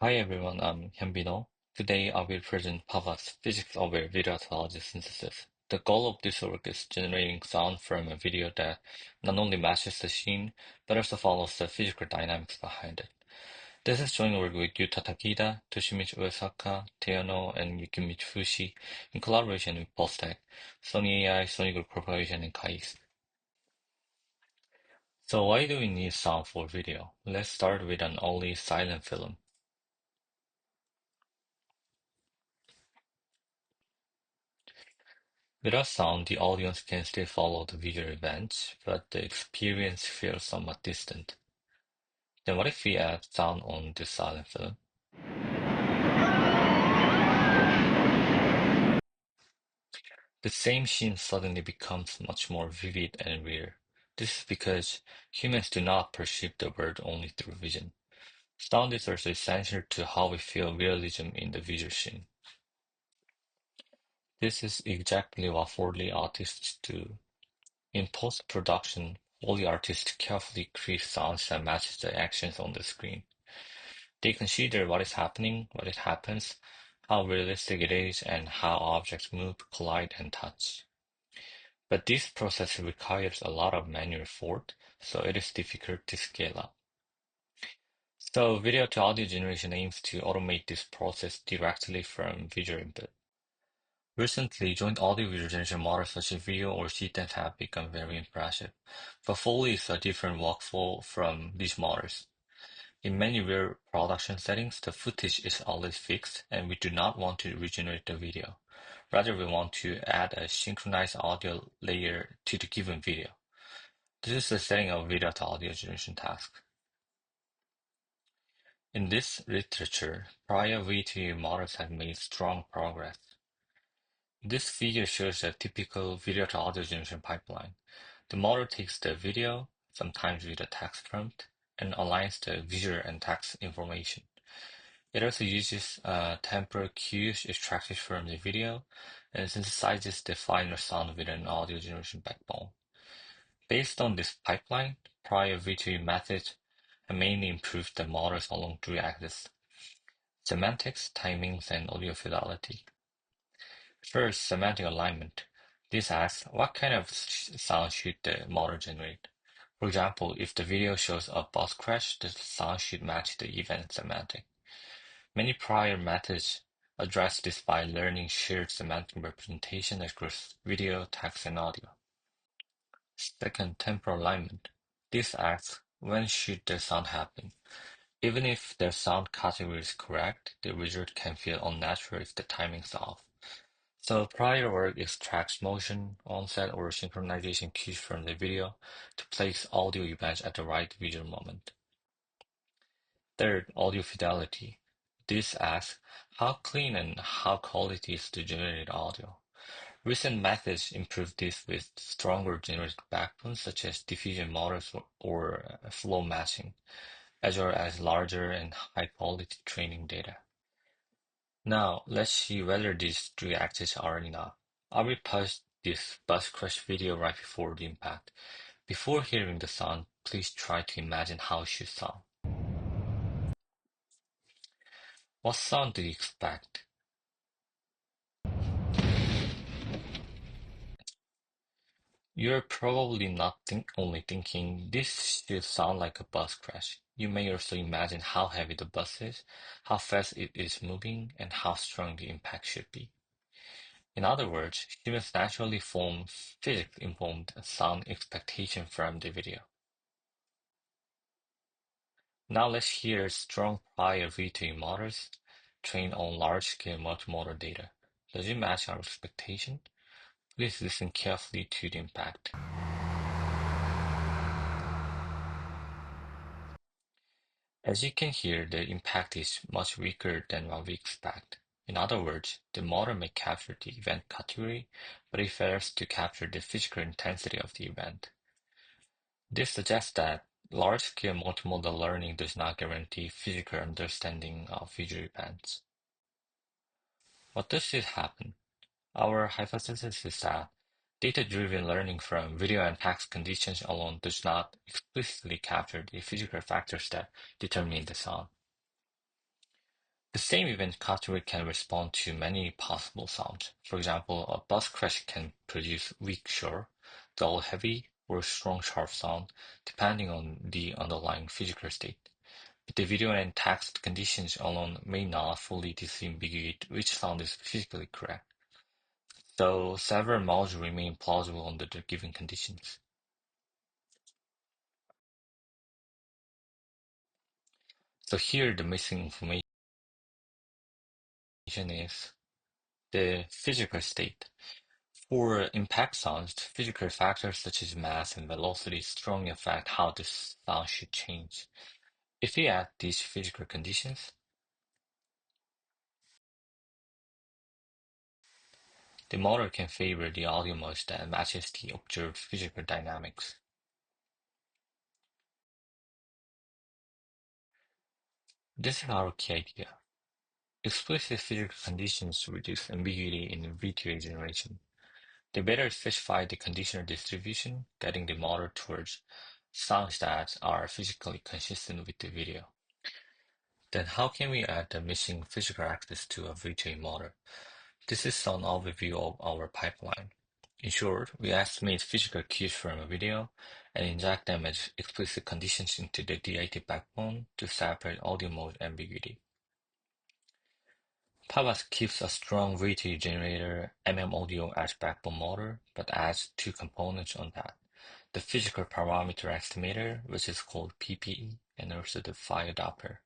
Hi everyone, I'm Hyun-Bin. Today I will present PAVAS physics-aware video autology synthesis. The goal of this work is generating sound from a video that not only matches the scene, but also follows the physical dynamics behind it. This is joint work with Yuta Takeda, Toshimichi Uesaka, Tae-Hyun, and Yukimichi Fushi in collaboration with Postec, Sony AI, Sony Group Corporation, and KAIS. So why do we need sound for video? Let's start with an only silent film. Without sound, the audience can still follow the visual events, but the experience feels somewhat distant. Then what if we add sound on this silent film? The same scene suddenly becomes much more vivid and real. This is because humans do not perceive the world only through vision. Sound is also essential to how we feel realism in the visual scene. This is exactly what Foley artists do. In post-production, Foley artists carefully create sounds that matches the actions on the screen. They consider what is happening, what it happens, how realistic it is, and how objects move, collide, and touch. But this process requires a lot of manual effort, so it is difficult to scale up. So video to audio generation aims to automate this process directly from visual input. Recently, joint audio-visual generation models such as video or CTENs have become very impressive, but Foley is a different workflow from these models. In many real production settings, the footage is always fixed, and we do not want to regenerate the video. Rather, we want to add a synchronized audio layer to the given video. This is the setting of video to audio generation task. In this literature, prior V2 models have made strong progress. This figure shows a typical video to audio generation pipeline. The model takes the video, sometimes with a text prompt, and aligns the visual and text information. It also uses temporal cues extracted from the video and synthesizes the final sound with an audio generation backbone. Based on this pipeline, prior V2 methods have mainly improved the models along three axes: semantics, timings, and audio fidelity. First, semantic alignment. This asks what kind of sound should the model generate. For example, if the video shows a bus crash, the sound should match the event semantic. Many prior methods address this by learning shared semantic representation across video, text, and audio. Second, temporal alignment. This asks when should the sound happen. Even if the sound category is correct, the result can feel unnatural if the timing is off. So prior work extracts motion, onset, or synchronization cues from the video to place audio events at the right visual moment. Third, audio fidelity. This asks how clean and how quality is the generated audio. Recent methods improve this with stronger generated backbones such as diffusion models or flow matching, as well as larger and high quality training data. Now, let's see whether these three axes are enough. I will post this bus crash video right before the impact. Before hearing the sound, please try to imagine how it should sound. What sound do you expect? You're probably not only thinking this should sound like a bus crash. You may also imagine how heavy the bus is, how fast it is moving, and how strong the impact should be. In other words, humans naturally form physics-informed sound expectation from the video. Now let's hear strong prior V2 models trained on large-scale multimodal data. Does it match our expectation? Please listen carefully to the impact. As you can hear, the impact is much weaker than what we expect. In other words, the model may capture the event category, but it fails to capture the physical intensity of the event. This suggests that large-scale multimodal learning does not guarantee physical understanding of visual events. What does it happen? Our hypothesis is that data-driven learning from video and text conditions alone does not explicitly capture the physical factors that determine the sound. The same event category can respond to many possible sounds. For example, a bus crash can produce weak sure, dull heavy, or strong sharp sound, depending on the underlying physical state. But the video and text conditions alone may not fully disambiguate which sound is physically correct, so several models remain plausible under the given conditions. So here the missing information is the physical state. For impact sounds, physical factors such as mass and velocity strongly affect how the sound should change. If we add these physical conditions, the model can favor the audio mode that matches the observed physical dynamics. This is our key idea. Explicit physical conditions reduce ambiguity in video generation. They better specify the conditional distribution, getting the model towards sounds that are physically consistent with the video. Then how can we add the missing physical access to a video model? This is an overview of our pipeline. In short, we estimate physical cues from a video and inject them as explicit conditions into the DIT backbone to separate audio mode ambiguity. PAVAS keeps a strong video generator audio as backbone model, but adds two components on that. The physical parameter estimator, which is called PPE, and also the file Doppler.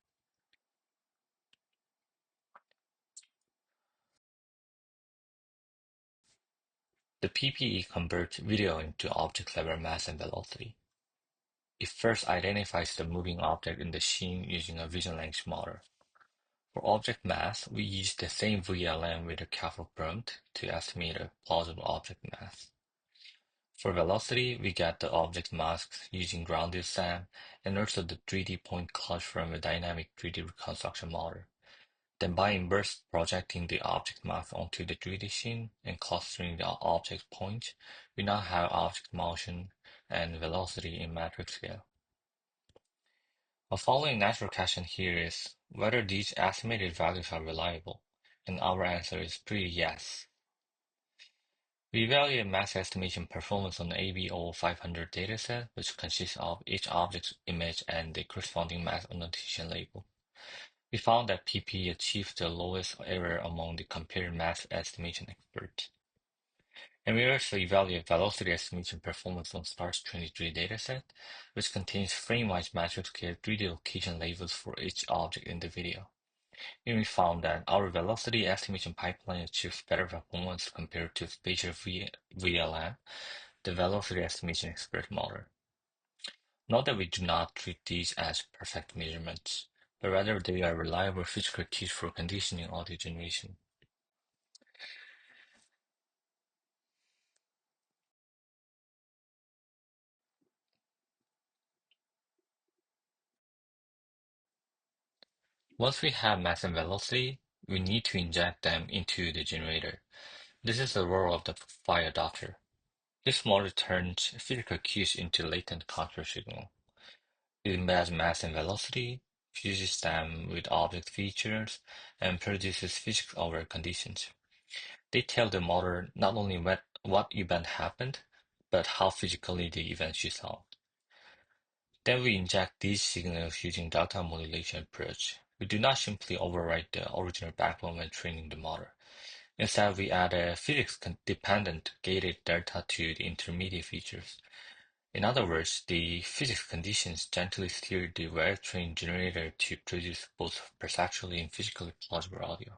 The PPE converts video into object-level mass and velocity. It first identifies the moving object in the scene using a vision length model. For object mass, we use the same VLM with a careful prompt to estimate a plausible object mass. For velocity, we get the object masks using grounded SAM and also the 3D point cloud from a dynamic 3D reconstruction model. Then by inverse projecting the object mask onto the 3D scene and clustering the object points, we now have object motion and velocity in metric scale. A following natural question here is whether these estimated values are reliable, and our answer is pretty yes. We evaluate mass estimation performance on the ABO500 dataset, which consists of each object's image and the corresponding mass annotation label. We found that PP achieved the lowest error among the compared mass estimation experts. And we also evaluate velocity estimation performance on STARS-23 dataset, which contains frame-wise metric scale 3D location labels for each object in the video. And we found that our velocity estimation pipeline achieves better performance compared to spatial VLM, the velocity estimation expert model. Note that we do not treat these as perfect measurements, but rather they are reliable physical cues for conditioning audio generation. Once we have mass and velocity, we need to inject them into the generator. This is the role of the file adapter. This model turns physical cues into latent control signal. It embeds mass and velocity, fuses them with object features, and produces physics-aware conditions. They tell the model not only what event happened, but how physically the event should sound. Then we inject these signals using delta modulation approach. We do not simply overwrite the original backbone when training the model. Instead, we add a physics-dependent gated delta to the intermediate features. In other words, the physics conditions gently steer the well-trained generator to produce both perceptually and physically plausible audio.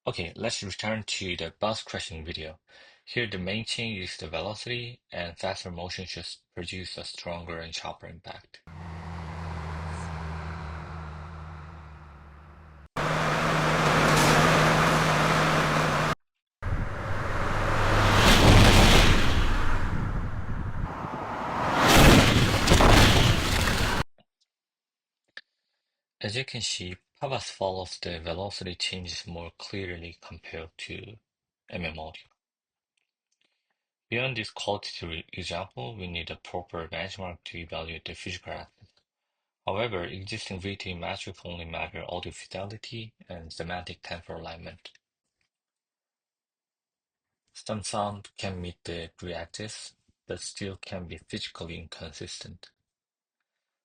Okay, let's return to the bus crashing video. Here the main change is the velocity, and faster motion should produce a stronger and sharper impact. As you can see, PAVAS follows the velocity changes more clearly compared to audio. Beyond this qualitative example, we need a proper benchmark to evaluate the physical aspect. However, existing VT metrics only measure audio fidelity and semantic temporal alignment. Some sound can meet the directives, but still can be physically inconsistent.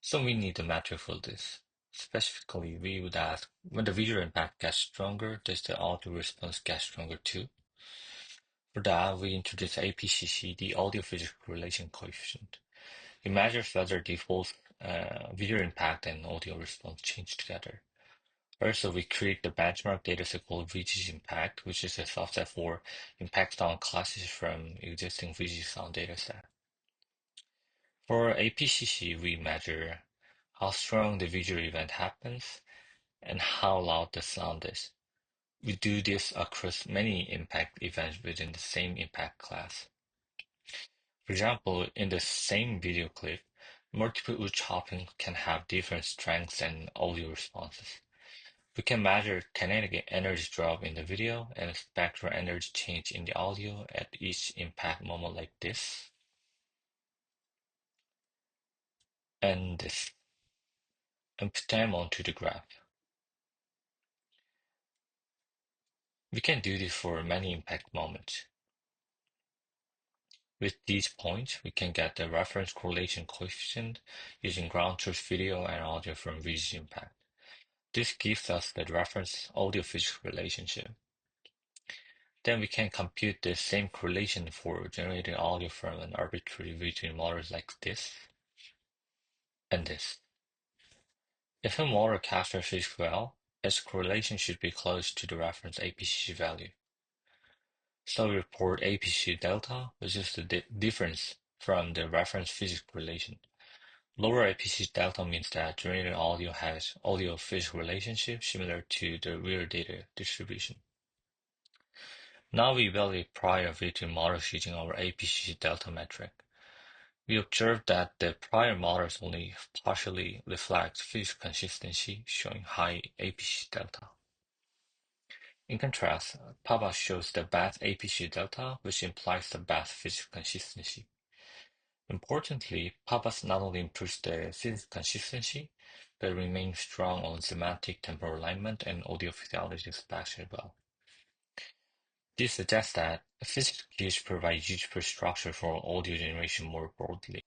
So we need a metric for this. Specifically, we would ask, when the visual impact gets stronger, does the audio response get stronger too? For that, we introduce APCC, the audio-physical relation coefficient. It measures whether the both visual impact and audio response change together. Also, we create the benchmark dataset called VG impact, which is a subset for impact sound classes from existing VG sound dataset. For APCC, we measure how strong the visual event happens and how loud the sound is. We do this across many impact events within the same impact class. For example, in the same video clip, multiple wood chopping can have different strengths and audio responses. We can measure kinetic energy drop in the video and spectral energy change in the audio at each impact moment like this and this, and put them onto the graph. We can do this for many impact moments. With these points, we can get the reference correlation coefficient using ground truth video and audio from VG impact. This gives us the reference audio-physical relationship. Then we can compute the same correlation for generating audio from an arbitrary V2 model like this and this. If a model captures physics well, its correlation should be close to the reference APCC value. So we report APCC delta, which is the difference from the reference physics relation. Lower APCC delta means that generated audio has audio-physics relationship similar to the real data distribution. Now we evaluate prior V2 models using our APCC delta metric. We observed that the prior models only partially reflect physics consistency, showing high APCC delta. In contrast, PAVAS shows the best APCC delta, which implies the best physics consistency. Importantly, PAVAS not only improves the physics consistency, but remains strong on semantic temporal alignment and audio fidelity specs as well. This suggests that physics cues provide useful structure for audio generation more broadly.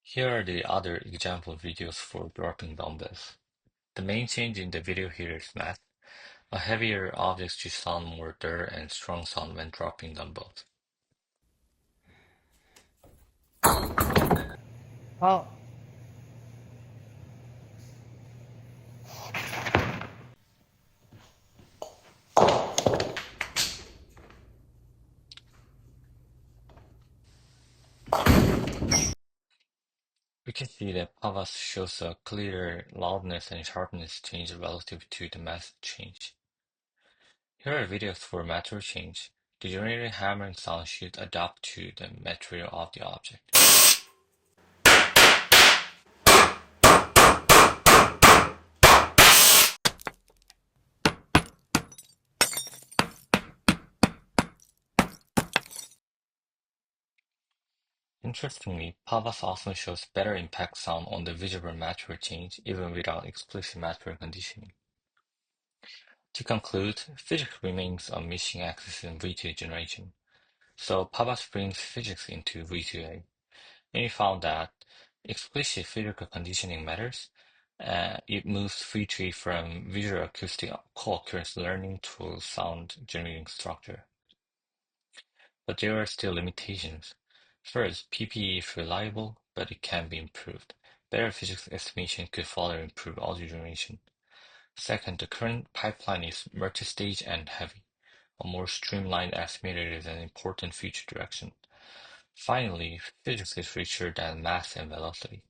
Here are the other example videos for dropping dumbbells. The main change in the video here is math. A heavier object should sound more dull and strong sound when dropping dumbbells. Oh, We can see that PAVAS shows a clear loudness and sharpness change relative to the math change. Here are videos for material change. The generated hammering sound should adapt to the material of the object. Interestingly, PAVAS also shows better impact sound on the visible material change even without explicit material conditioning. To conclude, physics remains a missing axis in V2 generation. So PAVAS brings physics into V2A. And we found that explicit physical conditioning matters. It moves V2A from visual acoustic co-occurrence learning to sound generating structure. But there are still limitations. First, PPE is reliable, but it can be improved. Better physics estimation could further improve audio generation. Second, the current pipeline is multi-stage and heavy. A more streamlined estimator is an important future direction. Finally, physics is richer than mass and velocity.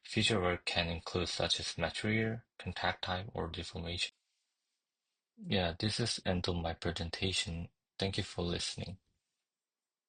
Future work can include such as material, contact type, or deformation. Yeah, this is end of my presentation. Thank you for listening.